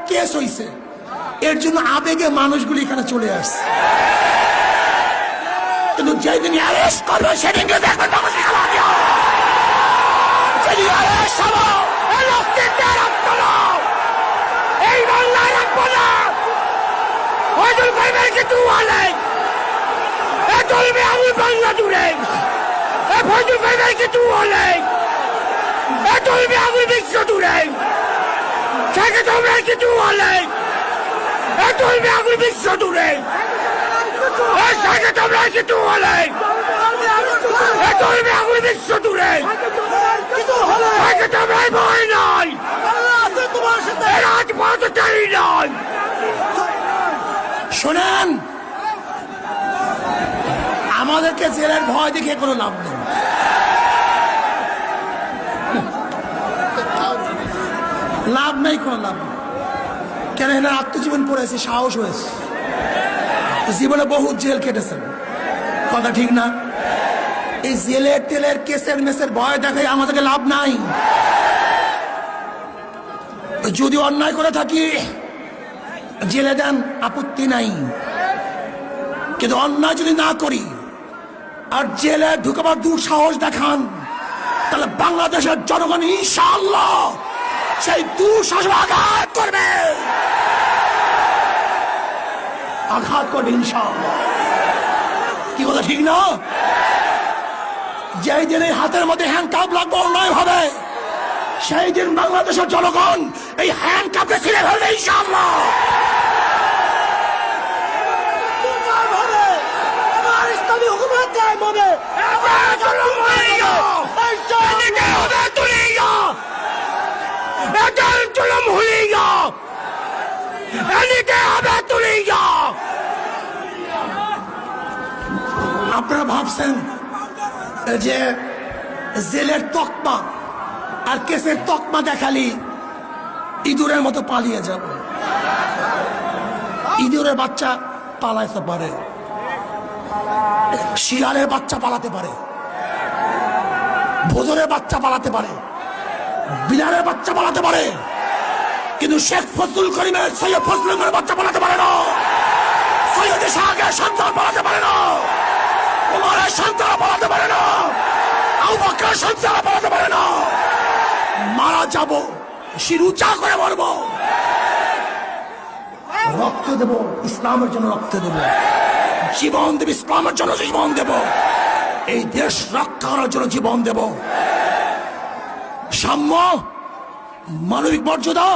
Case হইছে, এর জন্য আবেগে মানুষগুলি এখানে চলে আসছে। কিন্তু যেদিন অ্যারেস্ট করবে সেদিন দেখবেন এই বাংলায় রাখবো না। ফজল ভাইয়ের কিছু বলে এ চলবে আমি বাংলা জুড়ে, এ ফজল ভাইয়ের কিছু বলে এ চলবে আমি বিশ্ব জুড়ে, থেকে তোমরা কিছু বলে এ চলবে আমি বিশ্ব জুড়ে, এ থেকে তোমরা কিছু বলে এ চলবে আমি বিশ্ব জুড়ে, থেকে তোমরা ভয় নয়, রাজপথ চাই নয়। শোনেন, আমাদেরকে জেলের ভয় দেখে কোনো লাভ নেই। লাভ নেই, কোনো লাভ নেই। কেন এনার আত্মজীবন পড়েছে, সাহস হয়েছে, জীবনে বহু জেল কেটেছেন, কথা ঠিক না? এই জেলের তেলের কেসের মেসের ভয় দেখে আমাদেরকে লাভ নাই। যদি অন্যায় করে থাকি জেলে দেন, আপত্তি নাই, কিন্তু অন্যায় যদি না করি আর জেলে ঢুকাবার দুঃসাহস দেখান, তাহলে বাংলাদেশের জনগণ ইনশাআল্লাহ সেই দুঃসাহস আঘাত করবে, আঘাত করবে ইনশাআল্লাহ। কি বলে ঠিক না? যেই দিন এই হাতের মধ্যে হ্যান্ডকাপ লাগবে অন্যায় হবে, সেই দিন বাংলাদেশের জনগণ এই হ্যান্ডকাপে ছিঁড়ে ফেলবে ইনশাআল্লাহ। আপনারা ভাবছেন যে জেলের তকমা আর কেসের তকমা দেখালি ইঁদুরের মতো পালিয়ে যাব। ইঁদুরের বাচ্চা পালাইতে পারে, শিয়ালের বাচ্চা পালাতে পারে, ভোজরের বাচ্চা পালাতে পারে, বিড়ালের বাচ্চা পালাতে পারে, কিন্তু শেখ ফজলুল করিমের সৈয়দ ফজলুলের বাচ্চা পালাতে পারে না, সৈয়দ শাহের সন্তান পালাতে পারে না, ওমরের সন্তান পালাতে পারে না, আবু বকরের সন্তান পালাতে পারে না। মারা যাব, শির উঁচা করে মরবো, রক্ত দেব ইসলামের জন্য, রক্ত দেব, জীবন দেব ইসলামের জন্য, জীবন দেব, এই দেশ রক্ষা করার জন্য জীবন দেব। সাম্য, মানবিক মর্যাদা,